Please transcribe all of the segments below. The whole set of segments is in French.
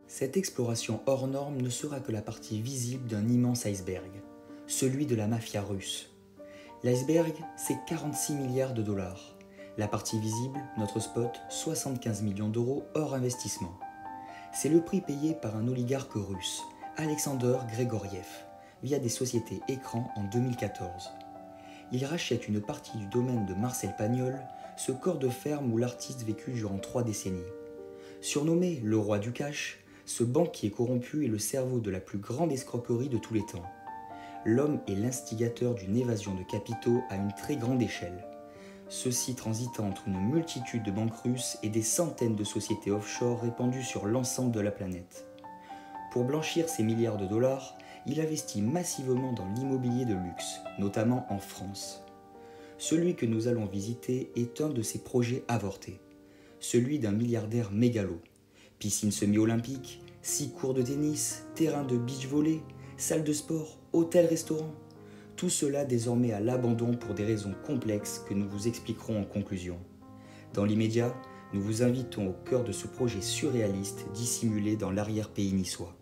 Cette exploration hors norme ne sera que la partie visible d'un immense iceberg, celui de la mafia russe. L'iceberg, c'est 46 milliards de dollars. La partie visible, notre spot, 75 millions d'euros hors investissement. C'est le prix payé par un oligarque russe, Alexander Grégoriev, via des sociétés écrans en 2014. Il rachète une partie du domaine de Marcel Pagnol, ce corps de ferme où l'artiste vécut durant 3 décennies. Surnommé le roi du cash, ce banquier corrompu est le cerveau de la plus grande escroquerie de tous les temps. L'homme est l'instigateur d'une évasion de capitaux à une très grande échelle. Ceux-ci transitant entre une multitude de banques russes et des centaines de sociétés offshore répandues sur l'ensemble de la planète. Pour blanchir ces milliards de dollars, il investit massivement dans l'immobilier de luxe, notamment en France. Celui que nous allons visiter est un de ses projets avortés, celui d'un milliardaire mégalo. Piscine semi-olympique, 6 cours de tennis, terrain de beach-volley, salle de sport, hôtel-restaurant. Tout cela désormais à l'abandon pour des raisons complexes que nous vous expliquerons en conclusion. Dans l'immédiat, nous vous invitons au cœur de ce projet surréaliste dissimulé dans l'arrière-pays niçois.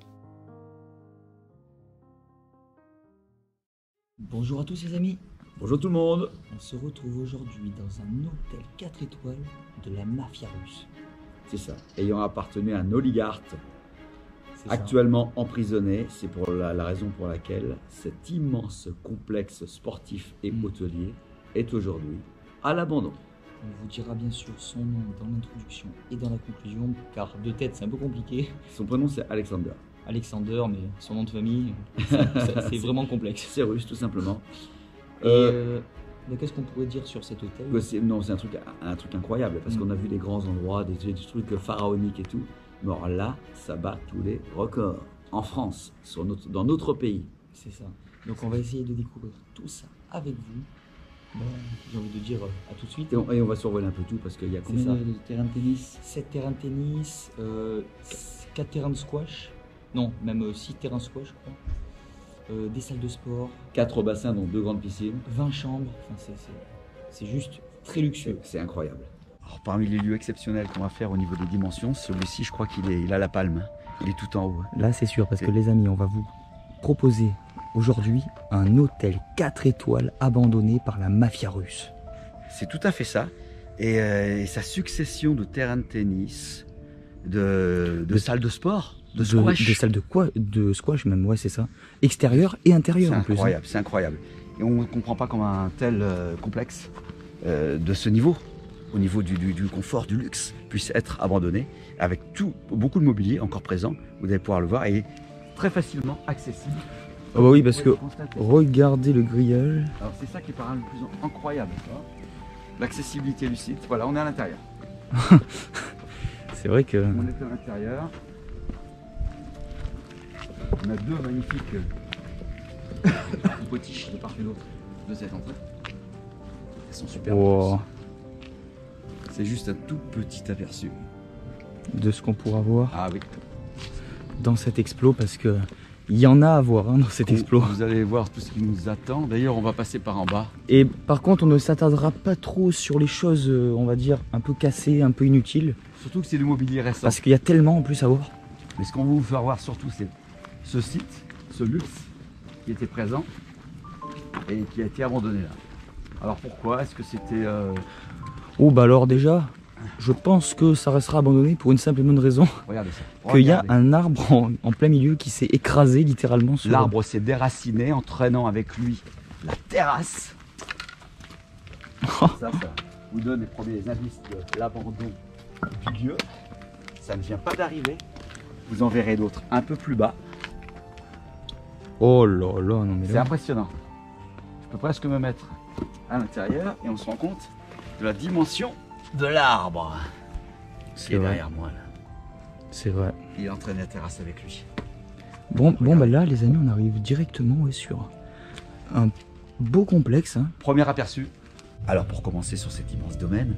Bonjour à tous les amis. Bonjour tout le monde. On se retrouve aujourd'hui dans un hôtel 4 étoiles de la mafia russe. C'est ça, ayant appartenu à un oligarque actuellement emprisonné. C'est pour la raison pour laquelle cet immense complexe sportif et hôtelier est aujourd'hui à l'abandon. On vous dira bien sûr son nom dans l'introduction et dans la conclusion, car de tête c'est un peu compliqué. Son prénom c'est Alexander. Alexander, mais son nom de famille, c'est vraiment complexe. C'est russe tout simplement. Qu'est-ce qu'on pourrait dire sur cet hôtel? Non, c'est un truc incroyable, parce qu'on a vu des grands endroits, des trucs pharaoniques et tout. Mais alors là, ça bat tous les records. En France, dans notre pays. C'est ça. Donc on va essayer de découvrir tout ça avec vous. J'ai envie de dire à tout de suite. Et on va survoler un peu tout, parce qu'il y a combien de terrains de tennis? 7 terrains de tennis, 4 terrains de squash. Non, même 6 terrains de squash, je crois. Des salles de sport, 4 bassins dont 2 grandes piscines, 20 chambres, enfin, c'est juste très luxueux. C'est incroyable. Alors, parmi les lieux exceptionnels qu'on va faire au niveau des dimensions, celui-ci je crois qu'il a la palme, il est tout en haut. Là c'est sûr, parce que les amis, on va vous proposer aujourd'hui un hôtel 4 étoiles abandonné par la mafia russe. C'est tout à fait ça, et sa succession de terrains de tennis, de salles de sport, de squash. De salles de squash même, ouais c'est ça. Extérieur et intérieur en plus. C'est incroyable, c'est incroyable. Et on ne comprend pas comment un tel complexe de ce niveau, au niveau du confort, du luxe, puisse être abandonné, avec beaucoup de mobilier encore présent, vous allez pouvoir le voir, et très facilement accessible. Oh bah oui, parce que regardez le grillage. Alors c'est ça qui est par le plus incroyable. L'accessibilité du site, voilà, on est à l'intérieur. C'est vrai que... On est à l'intérieur. On a 2 magnifiques potiches de part et d'autre de cette entrée. Elles sont super. Wow. C'est juste un tout petit aperçu de ce qu'on pourra voir dans cet explo, parce que il y en a à voir dans cet explo. Vous allez voir tout ce qui nous attend. D'ailleurs, on va passer par en bas. Et par contre, on ne s'attardera pas trop sur les choses, on va dire, un peu cassées, un peu inutiles. Surtout que c'est du mobilier récent. Parce qu'il y a tellement en plus à voir. Mais ce qu'on va vous faire voir surtout, c'est ce site, ce luxe qui était présent et qui a été abandonné là. Alors pourquoi? Est-ce que c'était... Oh bah alors déjà, je pense que ça restera abandonné pour une simple et bonne raison. Regardez ça. Qu'il y a un arbre en plein milieu qui s'est écrasé littéralement sur... L'arbre s'est déraciné, entraînant avec lui la terrasse. Ça vous donne les premiers indices de l'abandon du lieu. Ça ne vient pas d'arriver. Vous en verrez d'autres un peu plus bas. Oh là là, non mais c'est impressionnant. Je peux presque me mettre à l'intérieur et on se rend compte de la dimension de l'arbre qui est derrière moi là. C'est vrai. Il entraîne la terrasse avec lui. Bon bah là les amis, on arrive directement sur un beau complexe. Premier aperçu. Alors pour commencer sur cet immense domaine,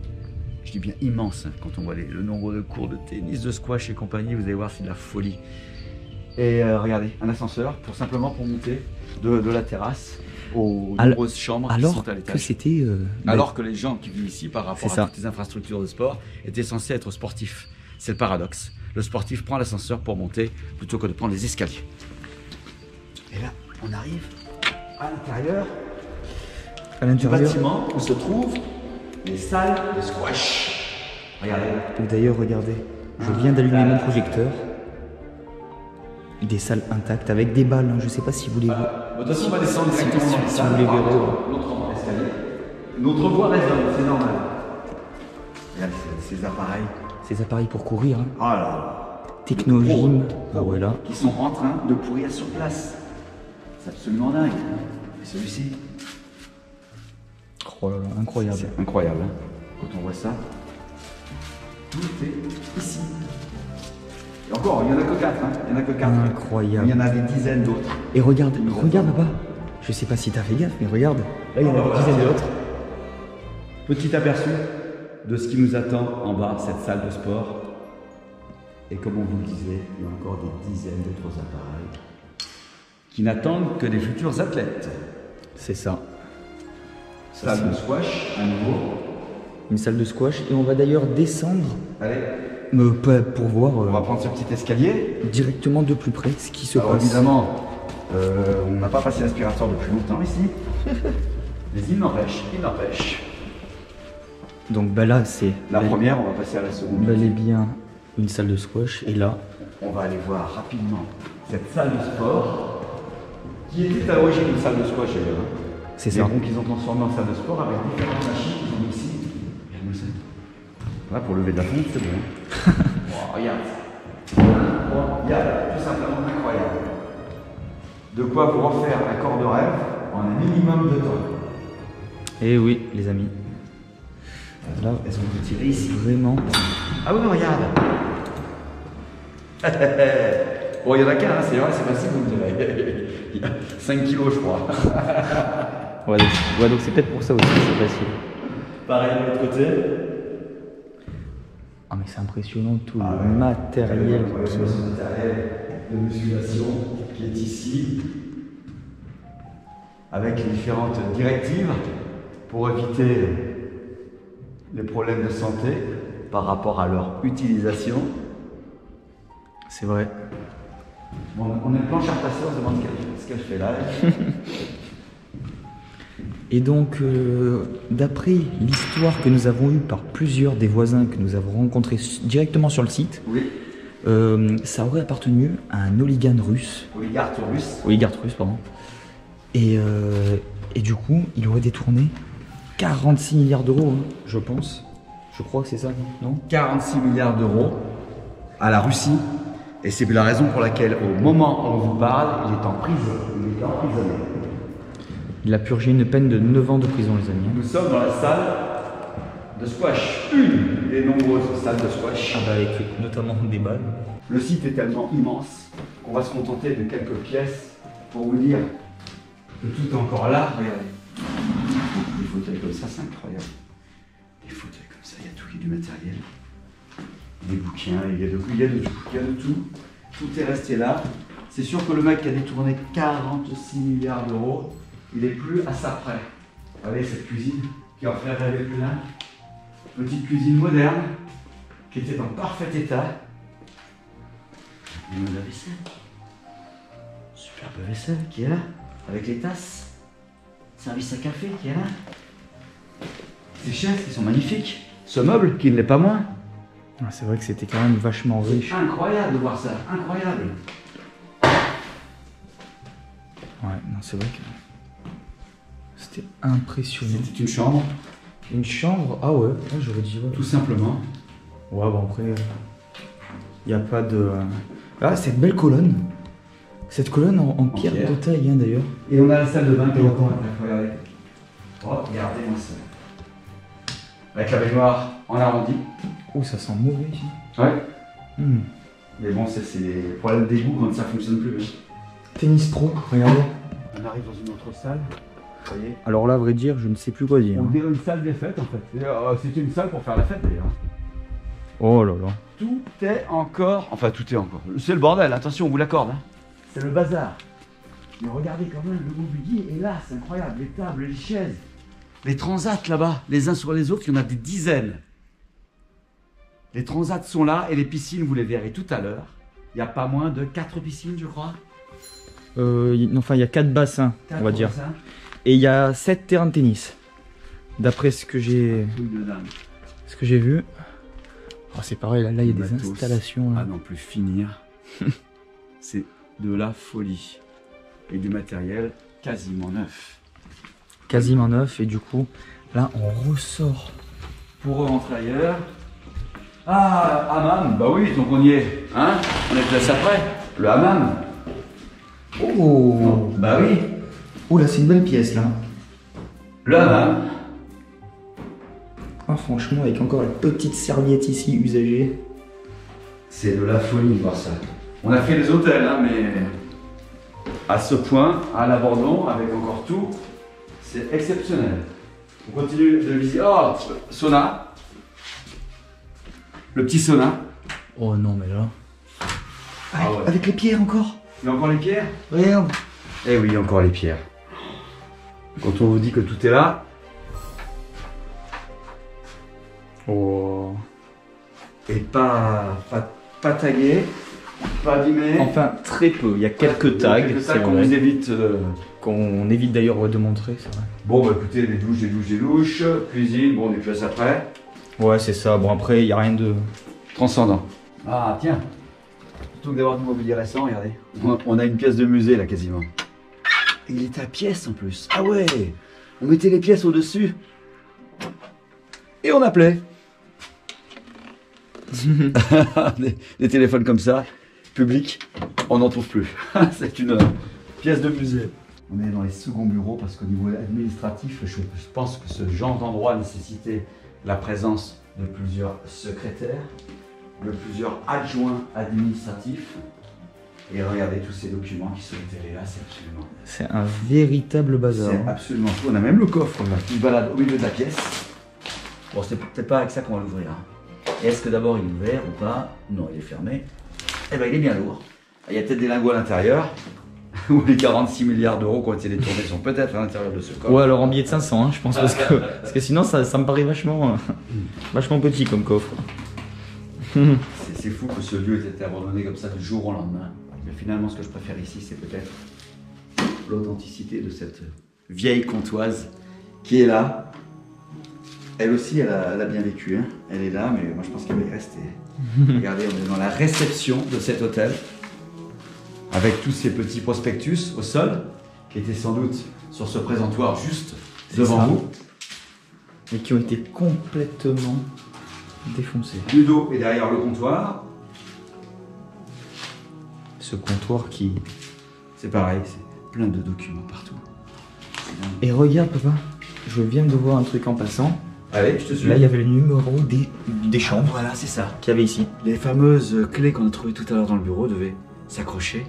je dis bien immense, quand on voit le nombre de cours de tennis, de squash et compagnie, vous allez voir, c'est de la folie. Et regardez, un ascenseur pour monter de la terrasse aux nombreuses chambres qui sont à l'étage. Alors que les gens qui vivent ici, par rapport à toutes les infrastructures de sport, étaient censés être sportifs. C'est le paradoxe. le sportif prend l'ascenseur pour monter plutôt que de prendre les escaliers. Et là, on arrive à l'intérieur du bâtiment où se trouvent les salles de squash. Regardez. D'ailleurs, regardez, je viens d'allumer mon projecteur. Des salles intactes avec des balles, hein. Je sais pas si vous les voyez. De toute façon, on va descendre directement dans les salles. vous les verrez. L'autre escalier. Notre voie résonne, c'est normal. Regarde ces appareils. Ces appareils pour courir, hein. Oh là là. Technogym. Ah ouais, là. Qui sont en train de pourrir sur place. C'est absolument dingue. Et celui-ci. Oh là là, incroyable. C'est incroyable, hein. Quand on voit ça. Tout est ici. Et encore, il n'y en a que 4, hein. Il n'y en a que 4. Incroyable. Il y en a des dizaines d'autres. Et regarde là-bas. Je sais pas si t'as fait gaffe, mais regarde. Là, il y en a des dizaines d'autres. Petit aperçu de ce qui nous attend en bas, cette salle de sport. Et comme on vous le disait, il y a encore des dizaines d'autres appareils qui n'attendent que des futurs athlètes. C'est ça. Salle de squash, à nouveau. Une salle de squash. Et on va d'ailleurs descendre. Allez. Pour voir On va prendre ce petit escalier. directement de plus près ce qui se Alors passe. évidemment, on n'a pas passé l'aspirateur depuis longtemps ici. Mais il n'empêche. Donc bah là, c'est La première, on va passer à la seconde. bel et bien une salle de squash. Et là, On va aller voir rapidement cette salle de sport qui était à l'origine une salle de squash d'ailleurs. c'est Mais ça. donc ils ont transformé en salle de sport avec différentes machines qu'ils ont mis ici. Regarde-moi ça. Ouais, pour lever de la fonte, c'est bon. Wow, regarde. Incroyable, tout simplement incroyable. De quoi vous refaire un corps de rêve en un minimum de temps. Et oui, les amis. Là, Est-ce qu'on peut tirer ici? vraiment. Ah oui, regarde. Bon, il y en a qu'un, hein, c'est vrai, c'est facile comme dirait. Il y a 5 kilos, je crois. Ouais, donc c'est peut-être pour ça aussi, c'est facile. Pareil de l'autre côté. Ah mais c'est impressionnant tout Ah le ouais. matériel. Ce matériel de musculation qui est ici, avec les différentes directives pour éviter les problèmes de santé par rapport à leur utilisation. C'est vrai. Bon, on a une planche à repasser, on se demande ce qu'elle fait là. Et donc, d'après l'histoire que nous avons eue par plusieurs des voisins que nous avons rencontrés directement sur le site, Oui, ça aurait appartenu à un oligarque russe. oligarque russe. Oligarque russe, pardon. Et du coup, il aurait détourné 46 milliards d'euros, hein, je pense. Je crois que c'est ça, non? 46 milliards d'euros à la Russie. Et c'est la raison pour laquelle, au moment où on vous parle, il est en prison. Il est emprisonné. Il a purgé une peine de 9 ans de prison, les amis. Nous sommes dans la salle de squash, une des nombreuses salles de squash. Ah bah avec notamment des balles. Le site est tellement immense qu'on va se contenter de quelques pièces pour vous dire que tout est encore là. Regardez. Des fauteuils comme ça, c'est incroyable. Des fauteuils comme ça, il y a tout, il y a du matériel. Des bouquins, il y a de tout, il y a de tout. Tout est resté là. C'est sûr que le mec qui a détourné 46 milliards d'euros, il est plus à ça près. Regardez cette cuisine qui en fait rêver plein. Petite cuisine moderne qui était en parfait état. Une de vaisselle. Superbe vaisselle qui est là, avec les tasses. Service à café qui est là. Ces chaises qui sont magnifiques. Ce meuble qui ne l'est pas moins. Ah, c'est vrai que c'était quand même vachement riche. Incroyable de voir ça, incroyable. Ouais, non, c'est vrai que c'était impressionnant. C'était une chambre, Une chambre? Ah ouais, j'aurais dit ouais. tout simplement. Ouais, bon après, il n'y a pas de... Ah, cette belle colonne. Cette colonne en pierre pierre. de taille, hein, d'ailleurs. Et on a la salle de bain qui est encore regardez. Oh, regardez-moi ça. Avec la baignoire en arrondi. Oh, ça sent mauvais ici. Ouais. Hmm. Mais bon, ça c'est les problèmes d'égout quand ça fonctionne plus. Tennis pro, regardez. On arrive dans une autre salle. Vous voyez. Alors là, à vrai dire, je ne sais plus quoi dire. On dirait une salle des fêtes en fait. C'était une salle pour faire la fête d'ailleurs. Oh là là. Tout est encore. Enfin, tout est encore. C'est le bordel, attention, on vous l'accorde. Hein. C'est le bazar. Mais regardez quand même, le mobilier est là, c'est incroyable. Les tables, les chaises. Les transats là-bas, les uns sur les autres, il y en a des dizaines. Les transats sont là et les piscines, vous les verrez tout à l'heure. Il n'y a pas moins de 4 piscines, je crois. Enfin, il y a 4 bassins, on va dire. Bassins. Et il y a 7 terrains de tennis. D'après ce que j'ai vu. Oh, c'est pareil, là il y a des Matos. installations. Là. À n'en plus finir. C'est de la folie. Et du matériel quasiment neuf. Quasiment neuf. Et du coup, là on ressort. Pour rentrer ailleurs. Ah, hammam, bah oui, donc on y est. Hein, on est placé après. Le hammam. Oh, Bah oui. oh là c'est une belle pièce là. Le hammam. Ah, franchement, avec encore la petite serviette ici usagée. C'est de la folie de voir ça. On a fait les hôtels, hein, mais à ce point, à l'abandon, avec encore tout, c'est exceptionnel. On continue de visiter. Oh, sauna. Le petit sauna. Oh non, mais là. Ah ouais. Avec les pierres encore. Il y a encore les pierres? Regarde. Eh oui, encore les pierres. Quand on vous dit que tout est là. Oh. Et pas tagué, pas abîmé. Enfin, très peu. Il y a quelques tags, c'est qu'on vrai. vous évite. Qu'on évite d'ailleurs de montrer, c'est vrai. Bon, bah écoutez, les douches, cuisine, bon, on est plus après. Ouais, c'est ça. Bon, après, il n'y a rien de Transcendant. Ah, tiens. Plutôt que d'avoir du mobilier récent, regardez. On a une pièce de musée là quasiment. Et il était à pièce en plus. Ah ouais. On mettait les pièces au-dessus. Et on appelait. des téléphones comme ça, publics, on n'en trouve plus. C'est une pièce de musée. On est dans les seconds bureaux parce qu'au niveau administratif, je pense que ce genre d'endroit nécessitait la présence de plusieurs secrétaires, de plusieurs adjoints administratifs. Et regardez tous ces documents qui sont étalés là, c'est absolument... C'est un véritable bazar. C'est absolument fou. On a même le coffre là, qui se balade au milieu de la pièce. Bon, c'est peut-être pas avec ça qu'on va l'ouvrir. Est-ce que d'abord il est ouvert ou pas? Non, il est fermé. Eh ben, il est bien lourd. Il y a peut-être des lingots à l'intérieur. Ou les 46 milliards d'euros qui ont été détournés sont peut-être à l'intérieur de ce coffre. Ouais, alors en billet de 500, hein, je pense, parce que sinon ça me paraît vachement petit comme coffre. C'est fou que ce lieu ait été abandonné comme ça du jour au lendemain. Mais finalement, ce que je préfère ici, c'est peut-être l'authenticité de cette vieille comptoise qui est là. Elle aussi, elle a bien vécu. Hein. Elle est là, mais moi je pense qu'elle va y rester. Regardez, on est dans la réception de cet hôtel. Avec tous ces petits prospectus au sol, qui étaient sans doute sur ce présentoir juste devant vous. Et qui ont été complètement défoncés. Ludo est derrière le comptoir. Ce comptoir qui... C'est pareil, c'est plein de documents partout. Et regarde papa, je viens de voir un truc en passant. Allez, je te suis. Là il y avait le numéro des chambres Voilà, c'est ça. qu'il y avait ici. Les fameuses clés qu'on a trouvées tout à l'heure dans le bureau devaient s'accrocher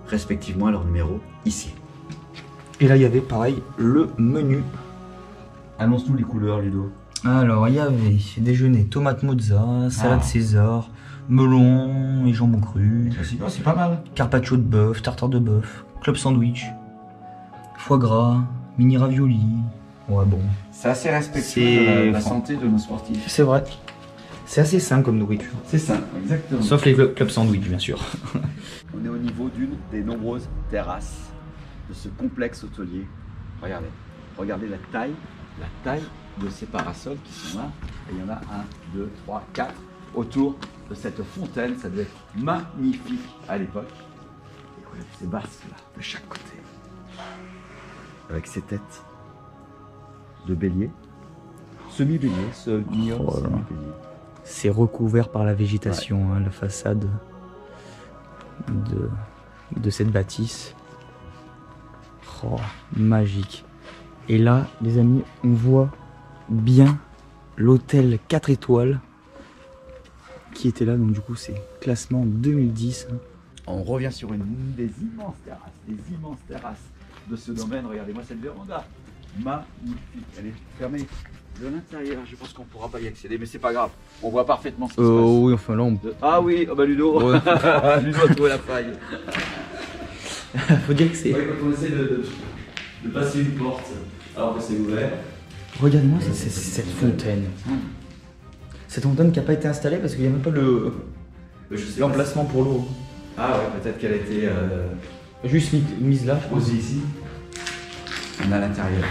respectivement à leur numéro ici. Et là il y avait pareil le menu. Annonce-nous les couleurs, Ludo. Alors il y avait déjeuner tomate mozza, salade César, melon et jambon cru, C'est pas mal. carpaccio de bœuf, tartare de bœuf, club sandwich, foie gras, mini ravioli. Ouais bon. C'est assez respectueux C'est de la santé de nos sportifs. C'est vrai. C'est assez sain comme nourriture. C'est ça, exactement. Sauf les clubs sandwich bien sûr. On est au niveau d'une des nombreuses terrasses de ce complexe hôtelier. Regardez la taille de ces parasols qui sont là. Et il y en a 1, 2, 3, 4 autour de cette fontaine. Ça devait être magnifique à l'époque. Et regardez ces basques là, de chaque côté. Avec ces têtes de bélier. Semi-bélier, semi-bélier. C'est recouvert par la végétation, hein, la façade de cette bâtisse. Oh, magique. Et là, les amis, on voit bien l'hôtel 4 étoiles qui était là. Donc du coup, c'est classement 2010. Hein. On revient sur une des immenses terrasses de ce domaine. Regardez-moi cette véranda. Magnifique. Elle est fermée de l'intérieur. Je pense qu'on ne pourra pas y accéder, mais c'est pas grave. On voit parfaitement ce qui se passe. Oui, enfin là, on... Ah oui, oh bah Ludo. Ouais. Ludo a trouvé la faille. faut dire que c'est... Ouais, quand on essaie de passer une porte alors que c'est ouvert. Regardez-moi cette fontaine. cette fontaine qui n'a pas été installée parce qu'il n'y a même pas l'emplacement pour l'eau. Ah ouais, peut-être qu'elle a été Juste mise là. posée ici. On est à l'intérieur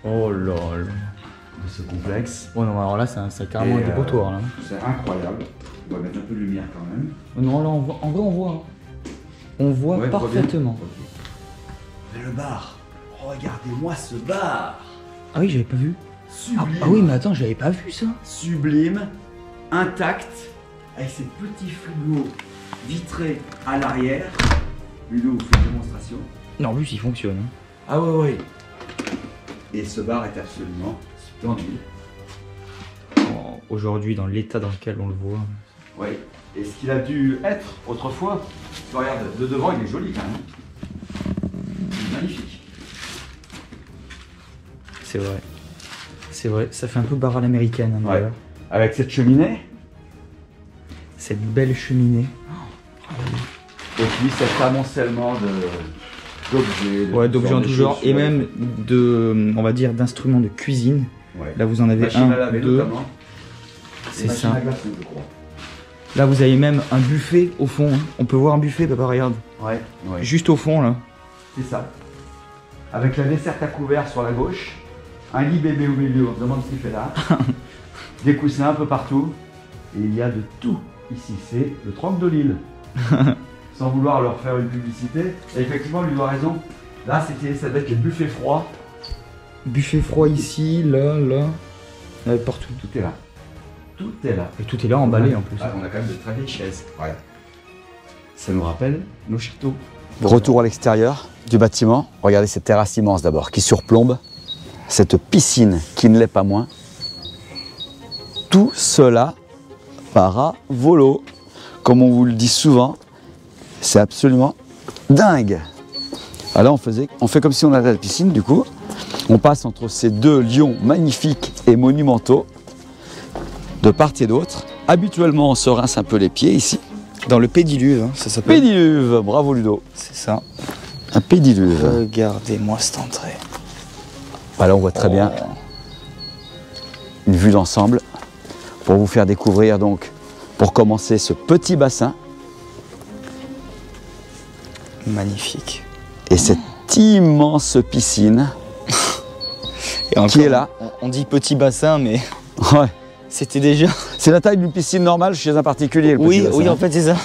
Oh là là. de ce complexe. Oh non, alors là, c'est carrément un dépotoir là. C'est incroyable. On va mettre un peu de lumière quand même. Non, là, en vrai, on voit. Hein. On voit Ouais, parfaitement. Mais le bar, regardez-moi ce bar. Ah oui, j'avais pas vu. Sublime. Ah oui, mais attends, j'avais pas vu ça. Sublime, intact, avec ces petits frigos vitrés à l'arrière. Ludo vous fait une démonstration. Non, en plus, il fonctionne. Hein. Ah ouais. Et ce bar est absolument splendide. Oh, aujourd'hui, dans l'état dans lequel on le voit. Oui. Et ce qu'il a dû être autrefois, regarde, de devant il est joli quand même. Il est magnifique. C'est vrai. C'est vrai, ça fait un peu bar à l'américaine. Hein, Ouais. d'ailleurs. Avec cette cheminée, Cette belle cheminée. et puis cet amoncellement d'objets. Ouais, d'objets en de tout genre. chaussures. Et même de, on va dire, d'instruments de cuisine. Ouais. Là, vous en avez Machine à un, laver deux. notamment. C'est Et machine ça. à glacer, je crois. Là, vous avez même un buffet au fond. Hein. On peut voir un buffet, papa, regarde. Ouais, ouais. Juste au fond, là. C'est ça. Avec la desserte à couvert sur la gauche, un lit bébé au milieu, on se demande ce qu'il fait là. Des coussins un peu partout. Et il y a de tout ici. C'est le Tronc de Lille. Sans vouloir leur faire une publicité. Et effectivement, lui a raison. Là, ça devait être les buffets froids. Buffet froid ici, là, là. Partout. Tout est là. Tout est là. Et tout est là emballé en plus. Ah, on a quand même de très vieilles chaises. Ouais. Ça nous rappelle nos châteaux. Retour à l'extérieur du bâtiment. Regardez cette terrasse immense d'abord qui surplombe cette piscine qui ne l'est pas moins. Tout cela paravolo. Comme on vous le dit souvent, c'est absolument dingue. Alors on fait comme si on allait à la piscine du coup. On passe entre ces deux lions magnifiques et monumentaux de part et d'autre. Habituellement on se rince un peu les pieds ici. Dans le pédiluve, hein, ça s'appelle. Pédiluve, bravo Ludo. C'est ça. Un pédiluve. Regardez-moi cette entrée. Là on voit très bien une vue d'ensemble pour vous faire découvrir donc, pour commencer, ce petit bassin Magnifique. et cette immense piscine Et encore, qui est là. On dit petit bassin, mais Ouais. c'était déjà. C'est la taille d'une piscine normale chez un particulier. Le Oui, petit bassin. oui, en fait, c'est ça.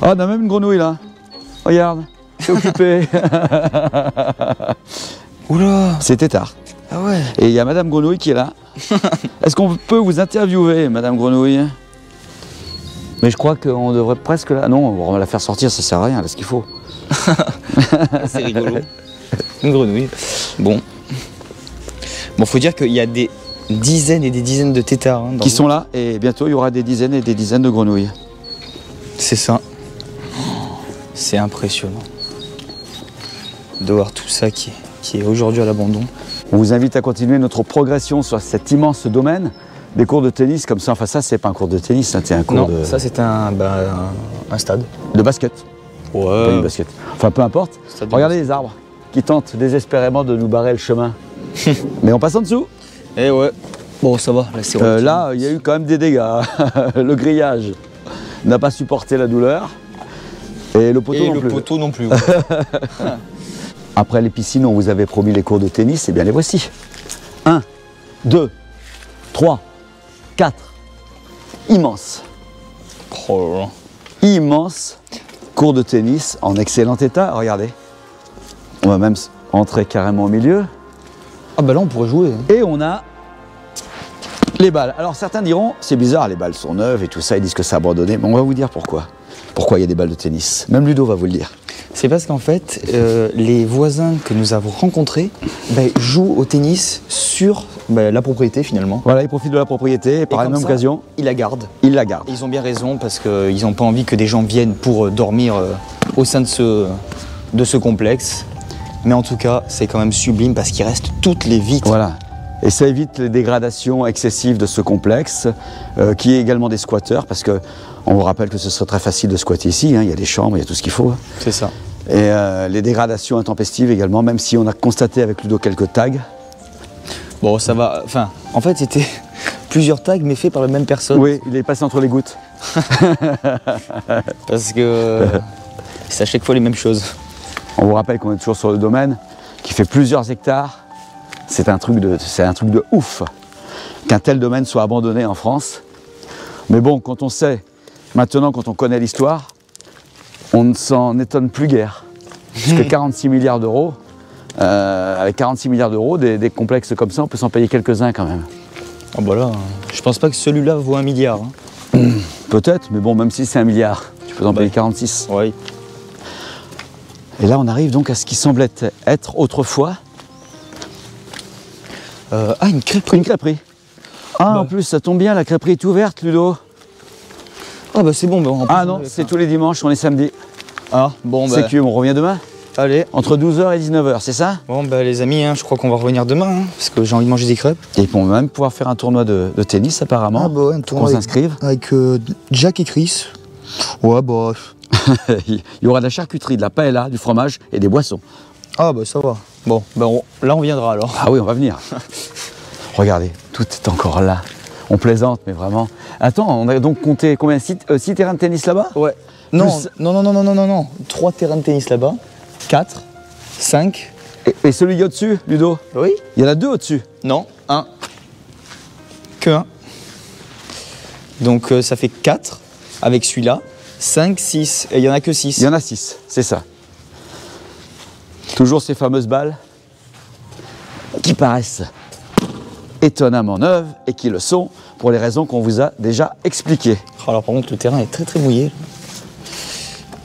Ah, on a même une grenouille là. Regarde, c'est occupé. Oula. C'est Tétard. Ah ouais. Et il y a Madame Grenouille qui est là. Est-ce qu'on peut vous interviewer, Madame Grenouille? Mais je crois qu'on devrait presque la... Non, on va la faire sortir, ça sert à rien, là, ce qu'il faut. C'est rigolo. Une grenouille. Bon. Bon, faut dire qu'il y a des dizaines et des dizaines de têtards. Hein, Qui sont là, et bientôt il y aura des dizaines et des dizaines de grenouilles. C'est ça. C'est impressionnant. De voir tout ça qui est aujourd'hui à l'abandon. On vous invite à continuer notre progression sur cet immense domaine. Des cours de tennis comme ça, enfin ça c'est pas un cours de tennis, hein, c'est un cours Non, de... ça c'est un stade. de basket. Pas du basket. Enfin peu importe. Stade de Regardez les arbres qui tentent désespérément de nous barrer le chemin. Mais on passe en dessous. Eh ouais. Bon, ça va, là c'est Là, il y a eu quand même des dégâts. Le grillage n'a pas supporté la douleur. Et le poteau Et non le plus. poteau non plus. Après les piscines, on vous avait promis les cours de tennis, et bien les voici. 1, 2, 3, 4. Immense. Oh là là. Immense cours de tennis en excellent état. Regardez. On va même entrer carrément au milieu. Ah bah là on pourrait jouer. Hein. Et on a les balles. Alors certains diront, c'est bizarre, les balles sont neuves et tout ça, ils disent que c'est abandonné. Mais on va vous dire pourquoi. Pourquoi il y a des balles de tennis. Même Ludo va vous le dire. C'est parce qu'en fait, les voisins que nous avons rencontrés jouent au tennis sur la propriété finalement. Voilà, ils profitent de la propriété et par la comme même ça, occasion, Ils la gardent. ils la gardent. Et ils ont bien raison parce qu'ils n'ont pas envie que des gens viennent pour dormir au sein de ce complexe. Mais en tout cas, c'est quand même sublime parce qu'il reste toutes les vitres. Voilà. Et ça évite les dégradations excessives de ce complexe, qui est également des squatteurs, parce que on vous rappelle que ce serait très facile de squatter ici, hein, il y a des chambres, il y a tout ce qu'il faut. C'est ça. Et les dégradations intempestives également, même si on a constaté avec Ludo quelques tags. Bon, ça va. Enfin, en fait, c'était plusieurs tags mais faits par la même personne. Oui, il est passé entre les gouttes. Parce que c'est à chaque fois les mêmes choses. On vous rappelle qu'on est toujours sur le domaine qui fait plusieurs hectares. C'est un truc de ouf qu'un tel domaine soit abandonné en France. Mais bon, quand on sait, maintenant quand on connaît l'histoire, on ne s'en étonne plus guère. Puisque 46 milliards d'euros, avec 46 milliards d'euros, des complexes comme ça, on peut s'en payer quelques-uns quand même. Ah bah là, je pense pas que celui-là vaut 1 milliard. Hein. Peut-être, mais bon, même si c'est 1 milliard, tu peux en payer 46. Oui. Et là, on arrive donc à ce qui semblait être autrefois une crêperie. une crêperie. Ah, en plus, ça tombe bien, la crêperie est ouverte, Ludo. Ah bah c'est bon. Bah, Ah non, c'est tous les dimanches, on est samedi. Ah bon bah. C'est que on revient demain Allez. entre 12h et 19h, c'est ça? Bon bah les amis, hein, je crois qu'on va revenir demain, hein, parce que j'ai envie de manger des crêpes. Et on va même pouvoir faire un tournoi de tennis apparemment. Ah bah ouais, un tournoi qu'on s'inscrive. avec Jack et Chris. Ouais bah. Il y aura de la charcuterie, de la paella, du fromage et des boissons. Ah bah ça va. Bon, bah là on viendra alors. Ah oui, on va venir. Regardez, tout est encore là. On plaisante, mais vraiment. Attends, on a donc compté combien? 6 terrains de tennis là-bas? Ouais. Non, Plus- non. 3 terrains de tennis là-bas. 4, 5. Et celui qui est au-dessus, Ludo? Oui. Il y en a 2 au-dessus. Non, 1. Que 1. Donc ça fait 4 avec celui-là. 5, 6. Et il n'y en a que 6. Il y en a 6, c'est ça. Toujours ces fameuses balles qui paraissent étonnamment neuves et qui le sont pour les raisons qu'on vous a déjà expliquées. Alors par contre le terrain est très mouillé.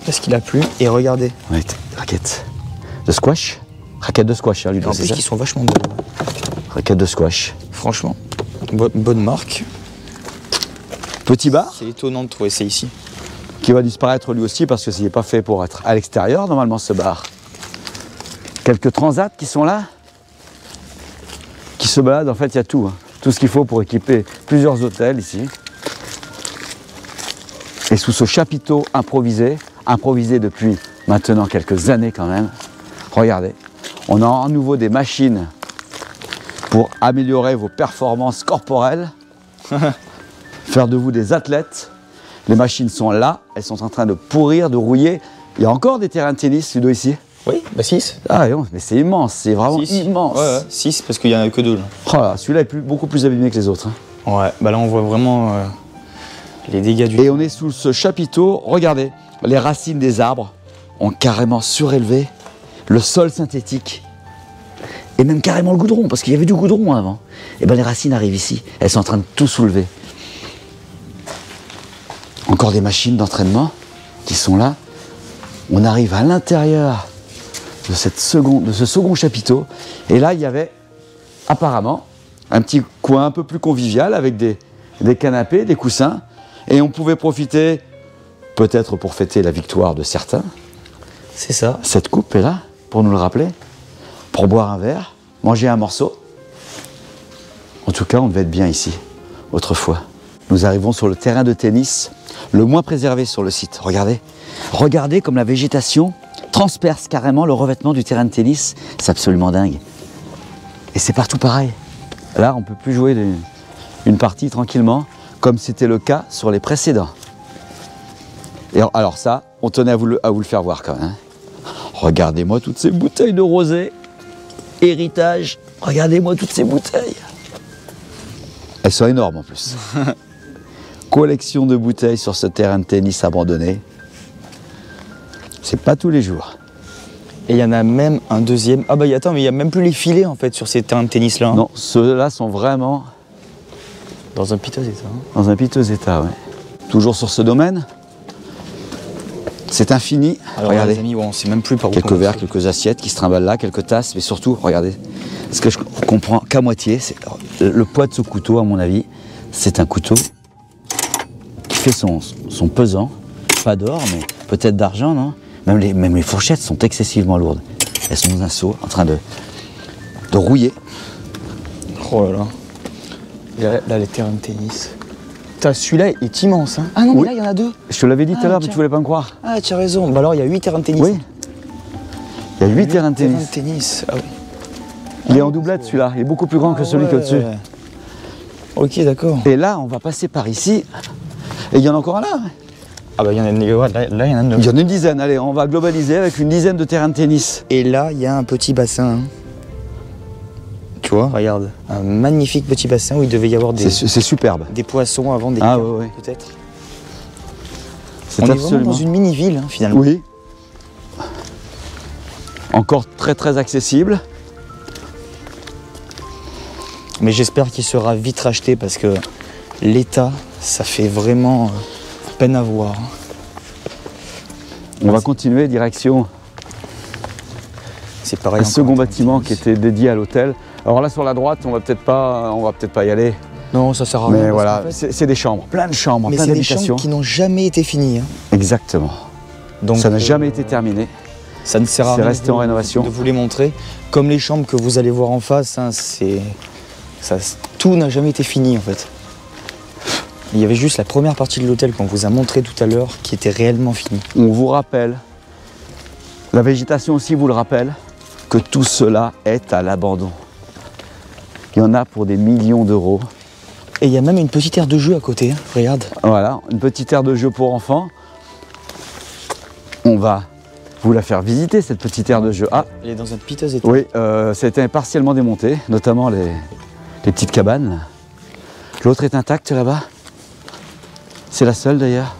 Parce qu'il a plu. Et regardez. Ouais, raquettes de squash. Raquettes de squash, hein, Ludo, En c'est plus ça? ils sont vachement beaux. Raquettes de squash. Franchement. Bonne marque. Petit bar C'est étonnant de trouver ça ici. qui va disparaître lui aussi parce que s'il n'est pas fait pour être à l'extérieur, normalement, ce bar. Quelques transats qui sont là, qui se baladent. En fait, il y a tout. Hein. Tout ce qu'il faut pour équiper plusieurs hôtels ici. Et sous ce chapiteau improvisé depuis maintenant quelques années quand même, regardez, on a à nouveau des machines pour améliorer vos performances corporelles, faire de vous des athlètes. Les machines sont là, elles sont en train de pourrir, de rouiller. Il y a encore des terrains de tennis, Ludo, ici. Oui, bah 6. Ah non, mais c'est immense, c'est vraiment immense. Ouais, 6 parce qu'il n'y en a que 2 là. Oh là, celui-là est beaucoup plus abîmé que les autres. Hein. Ouais, bah là on voit vraiment les dégâts du... Et on est sous ce chapiteau, regardez, les racines des arbres ont carrément surélevé le sol synthétique. Et même carrément le goudron, parce qu'il y avait du goudron avant. Et bien les racines arrivent ici, elles sont en train de tout soulever. Encore des machines d'entraînement qui sont là. On arrive à l'intérieur de ce second chapiteau. Et là, il y avait apparemment un petit coin un peu plus convivial avec des canapés, des coussins. Et on pouvait profiter, peut-être pour fêter la victoire de certains. C'est ça. Cette coupe est là, pour nous le rappeler, pour boire un verre, manger un morceau. En tout cas, on devait être bien ici, autrefois. Nous arrivons sur le terrain de tennis, le moins préservé sur le site. Regardez. Regardez comme la végétation transperce carrément le revêtement du terrain de tennis. C'est absolument dingue. Et c'est partout pareil. Là, on ne peut plus jouer une partie tranquillement, comme c'était le cas sur les précédents. Et alors ça, on tenait à vous le faire voir quand même. Hein. Regardez-moi toutes ces bouteilles de rosé. Héritage. Regardez-moi toutes ces bouteilles. Elles sont énormes en plus. Collection de bouteilles sur ce terrain de tennis abandonné. C'est pas tous les jours. Et il y en a même un deuxième. Ah bah attends, mais il n'y a même plus les filets en fait sur ces terrains de tennis là. Hein. Non, ceux-là sont vraiment Dans un piteux état. Hein. dans un piteux état, ouais. Toujours sur ce domaine. C'est infini. Alors regardez. les amis, bon, on sait même plus par où Quelques commencer. verres, quelques assiettes qui se trimballent là, quelques tasses, mais surtout, regardez. Ce que je comprends qu'à moitié, c'est le poids de ce couteau, à mon avis, c'est un couteau qui fait son pesant, pas d'or, mais peut-être d'argent, non? Même les fourchettes sont excessivement lourdes. Elles sont dans un seau, en train de rouiller. Oh là là. Là, les terrains de tennis. Putain, celui-là est immense. Hein. Ah non, mais Oui. là, il y en a 2. Je te l'avais dit tout à l'heure, mais tiens. tu voulais pas me croire. Ah, tu as raison. Bah alors, il y a 8 terrains de tennis. Oui. Il y a 8 terrains de tennis. Ah oui. Il est en doublette celui-là, il est beaucoup plus grand que celui qui est au-dessus. Ok, d'accord. Et là, on va passer par ici. Et il y en a encore un là. Ah bah il y en a, là, il y en a 9. Il y en a une dizaine. Allez, on va globaliser avec une dizaine de terrains de tennis. Et là, il y a un petit bassin. Hein. Tu vois, regarde. Un magnifique petit bassin où il devait y avoir C'est superbe. des poissons avant, des Ah carpes, ouais, ouais. peut-être. C'est On est absolument... vraiment dans une mini-ville, hein, finalement. Oui. Encore très très accessible. Mais j'espère qu'il sera vite racheté parce que l'état, ça fait vraiment peine à voir. On va continuer direction C'est pareil. un encore second un bâtiment tennis. qui était dédié à l'hôtel. Alors là sur la droite, on va peut-être pas y aller. Non, ça sert à rien. Mais parce voilà, qu'en fait- c'est des chambres, plein de chambres, Mais plein c'est des d'habitations. chambres qui n'ont jamais été finies. Hein. Exactement. Donc Ça n'a jamais été terminé. Ça ne sert à C'est rien resté en rénovation. de vous les montrer. Comme les chambres que vous allez voir en face, hein, tout n'a jamais été fini en fait. Il y avait juste la première partie de l'hôtel qu'on vous a montré tout à l'heure qui était réellement finie. On vous rappelle, la végétation aussi vous le rappelle, que tout cela est à l'abandon. Il y en a pour des millions d'euros. Et il y a même une petite aire de jeu à côté, hein, regarde. Voilà, une petite aire de jeu pour enfants. On va vous la faire visiter, cette petite aire de jeu. Ah, Elle est dans un piteux état. oui, ça a été partiellement démonté, notamment les petites cabanes. L'autre est intacte là-bas. C'est la seule d'ailleurs.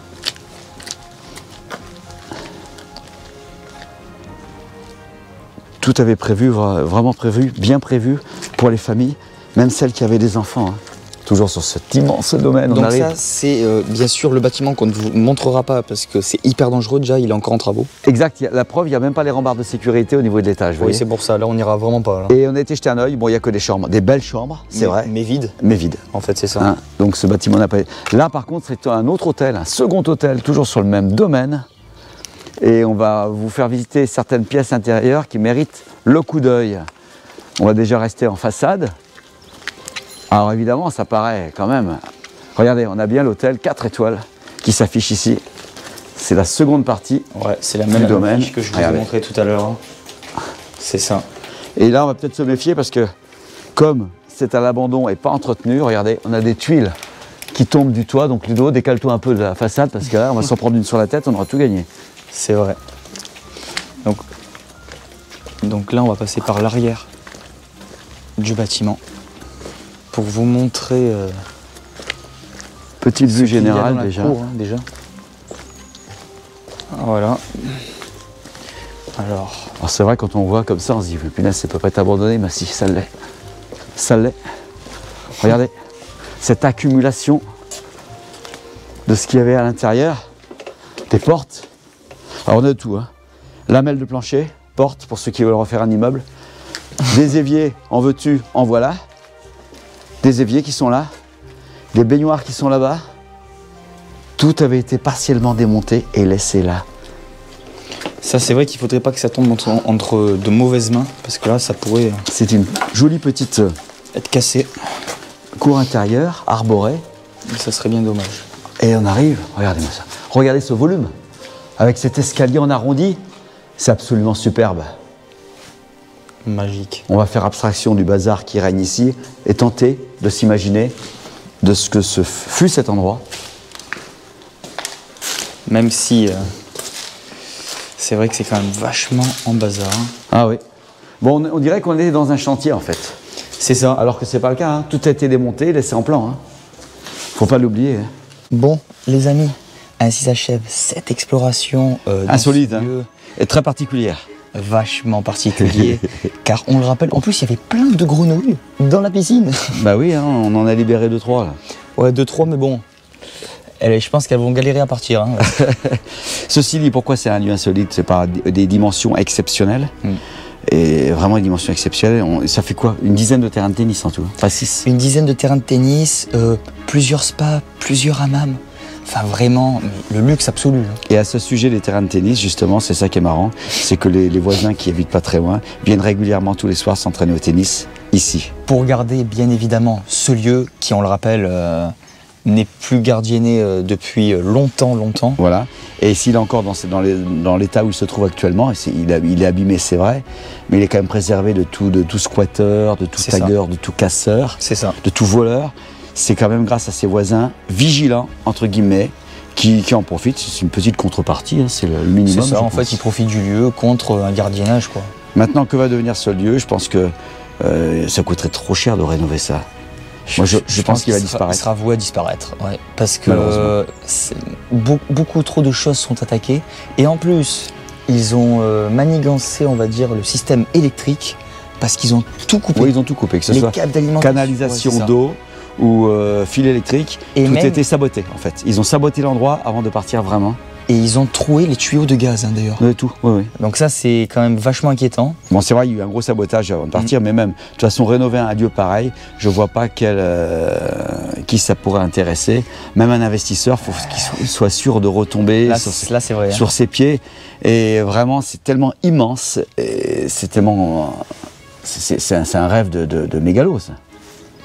Tout avait prévu, vraiment prévu, bien prévu pour les familles, même celles qui avaient des enfants. Hein. Toujours sur cet immense domaine, on Donc arrive. ça, c'est bien sûr le bâtiment qu'on ne vous montrera pas parce que c'est hyper dangereux déjà, il est encore en travaux. Exact, la preuve, il n'y a même pas les rambardes de sécurité au niveau de l'étage. vous Oui, voyez. c'est pour ça, là on n'ira vraiment pas. Là. Et on a été jeter un œil, bon, il n'y a que des chambres, des belles chambres, c'est vrai, Mais vide, mais vides. en fait, c'est ça. Hein, donc ce bâtiment n'a pas... Là par contre c'est un autre hôtel, un second hôtel, toujours sur le même domaine. Et on va vous faire visiter certaines pièces intérieures qui méritent le coup d'œil. On va déjà rester en façade. Alors évidemment ça paraît quand même... Regardez, on a bien l'hôtel 4 étoiles qui s'affiche ici. C'est la seconde partie. Ouais, c'est la Du même domaine. affiche que je vous ai Regardez. montré tout à l'heure. hein. C'est ça. Et là on va peut-être se méfier parce que comme c'est à l'abandon et pas entretenu, regardez, on a des tuiles qui tombent du toit. Donc Ludo, décale-toi un peu de la façade parce que là on va s'en prendre une sur la tête, on aura tout gagné. C'est vrai. Donc là, on va passer par l'arrière du bâtiment pour vous montrer Petite ce vue qu'il y a générale dans la déjà. cour, hein, déjà. Voilà. Alors, Alors c'est vrai quand on voit comme ça, on se dit punaise, c'est peut pas être abandonné, mais si, ça l'est. Ça l'est. Regardez, cette accumulation de ce qu'il y avait à l'intérieur, des portes. Alors on a de tout, hein. Lamelles de plancher, portes pour ceux qui veulent refaire un immeuble, des éviers, en veux-tu, en voilà, des éviers qui sont là, des baignoires qui sont là-bas. Tout avait été partiellement démonté et laissé là. ça, c'est vrai qu'il faudrait pas que ça tombe entre de mauvaises mains parce que là, ça pourrait C'est une jolie petite être cassé. cour intérieure, arborée. Et ça serait bien dommage. Et on arrive, regardez-moi ça. Regardez ce volume, avec cet escalier en arrondi, c'est absolument superbe. Magique. On va faire abstraction du bazar qui règne ici et tenter de s'imaginer de ce que ce fut cet endroit. Même si c'est vrai que c'est quand même vachement en bazar. hein. Ah oui. Bon, on dirait qu'on est dans un chantier en fait. C'est ça. Alors que c'est pas le cas, hein. Tout a été démonté, laissé en plan. Hein. Faut pas l'oublier. Hein. Bon, les amis, ainsi s'achève cette exploration dans Insolite, ce hein. lieu Et très particulière. vachement particulier. Car on le rappelle, en plus il y avait plein de grenouilles dans la piscine. Bah oui, hein, on en a libéré 2-3 là. Ouais, 2-3, mais bon. Je pense qu'elles vont galérer à partir. hein. Ceci dit, pourquoi c'est un lieu insolite? C'est par des dimensions exceptionnelles. Mm. Et vraiment des dimensions exceptionnelles. Ça fait quoi? Une dizaine de terrains de tennis en tout. Enfin 6. Une dizaine de terrains de tennis, plusieurs spas, plusieurs hammams. Enfin vraiment, le luxe absolu. hein. Et à ce sujet des terrains de tennis, justement, c'est ça qui est marrant. C'est que les voisins qui habitent pas très loin viennent régulièrement tous les soirs s'entraîner au tennis ici. Pour garder bien évidemment ce lieu qui, on le rappelle, n'est plus gardienné depuis longtemps. Voilà. Et s'il est encore dans l'état où il se trouve actuellement, il est abîmé, c'est vrai, mais il est quand même préservé de tout squatteur, de tout C'est ça. tagueur, de tout casseur, C'est ça. de tout voleur. c'est quand même grâce à ses voisins vigilants, entre guillemets, qui en profitent. C'est une petite contrepartie, hein, c'est le minimum. C'est ça, en fait, ils profitent du lieu contre un gardiennage, quoi. Maintenant, que va devenir ce lieu? Je pense que ça coûterait trop cher de rénover ça. Moi, je pense qu'il va disparaître. Il sera voué à disparaître, ouais, parce que beaucoup trop de choses sont attaquées. Et en plus, ils ont manigancé, on va dire, le système électrique, parce qu'ils ont tout coupé. Oui, ils ont tout coupé, que ce soit câbles d'alimentation, canalisation d'eau ou fil électrique. Et tout était saboté, en fait. Ils ont saboté l'endroit avant de partir vraiment. Et ils ont troué les tuyaux de gaz, hein, d'ailleurs. Oui, tout, oui. Donc ça, c'est quand même vachement inquiétant. Bon, c'est vrai, il y a eu un gros sabotage avant de partir, mais même, de toute façon, rénover un lieu pareil, je vois pas qui ça pourrait intéresser. Même un investisseur, il faut qu'il soit sûr de retomber c'est vrai, sur ses pieds. Et vraiment, c'est tellement immense, et c'est tellement... C'est un rêve de mégalo, ça.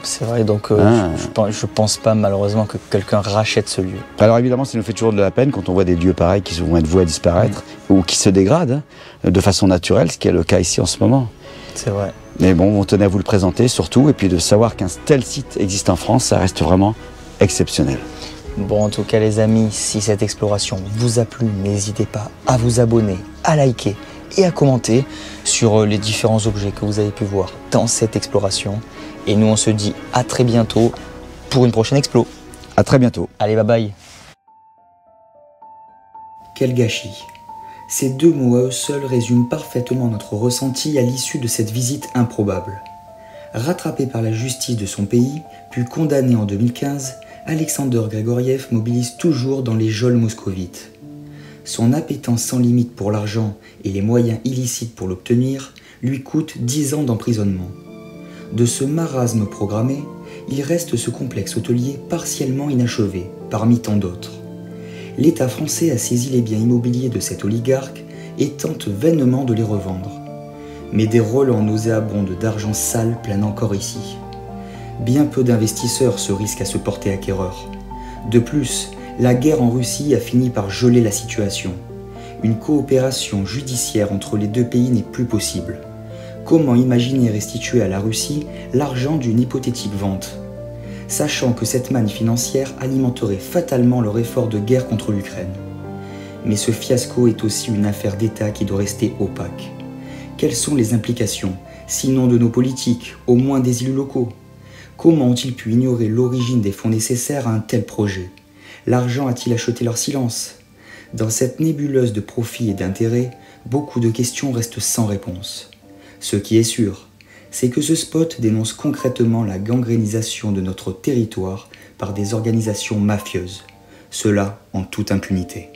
C'est vrai, donc je pense pas malheureusement que quelqu'un rachète ce lieu. Alors évidemment, ça nous fait toujours de la peine quand on voit des lieux pareils qui vont être voués à disparaître ou qui se dégradent de façon naturelle, ce qui est le cas ici en ce moment. C'est vrai. Mais bon, on tenait à vous le présenter surtout, et puis de savoir qu'un tel site existe en France, ça reste vraiment exceptionnel. Bon, en tout cas les amis, si cette exploration vous a plu, n'hésitez pas à vous abonner, à liker et à commenter sur les différents objets que vous avez pu voir dans cette exploration. Et nous, on se dit à très bientôt pour une prochaine explo. À très bientôt. Allez, bye bye. Quel gâchis. Ces deux mots à eux seuls résument parfaitement notre ressenti à l'issue de cette visite improbable. Rattrapé par la justice de son pays, puis condamné en 2015, Alexander Grigoriev mobilise toujours dans les geôles moscovites. Son appétence sans limite pour l'argent et les moyens illicites pour l'obtenir lui coûte 10 ans d'emprisonnement. De ce marasme programmé, il reste ce complexe hôtelier partiellement inachevé, parmi tant d'autres. L'État français a saisi les biens immobiliers de cet oligarque et tente vainement de les revendre. Mais des relents nauséabonds d'argent sale planent encore ici. Bien peu d'investisseurs se risquent à se porter acquéreurs. De plus, la guerre en Russie a fini par geler la situation. Une coopération judiciaire entre les deux pays n'est plus possible. Comment imaginer restituer à la Russie l'argent d'une hypothétique vente, sachant que cette manne financière alimenterait fatalement leur effort de guerre contre l'Ukraine. Mais ce fiasco est aussi une affaire d'État qui doit rester opaque. Quelles sont les implications, sinon de nos politiques, au moins des élus locaux? Comment ont-ils pu ignorer l'origine des fonds nécessaires à un tel projet? L'argent a-t-il acheté leur silence? Dans cette nébuleuse de profits et d'intérêts, beaucoup de questions restent sans réponse. Ce qui est sûr, c'est que ce spot dénonce concrètement la gangrénisation de notre territoire par des organisations mafieuses, cela en toute impunité.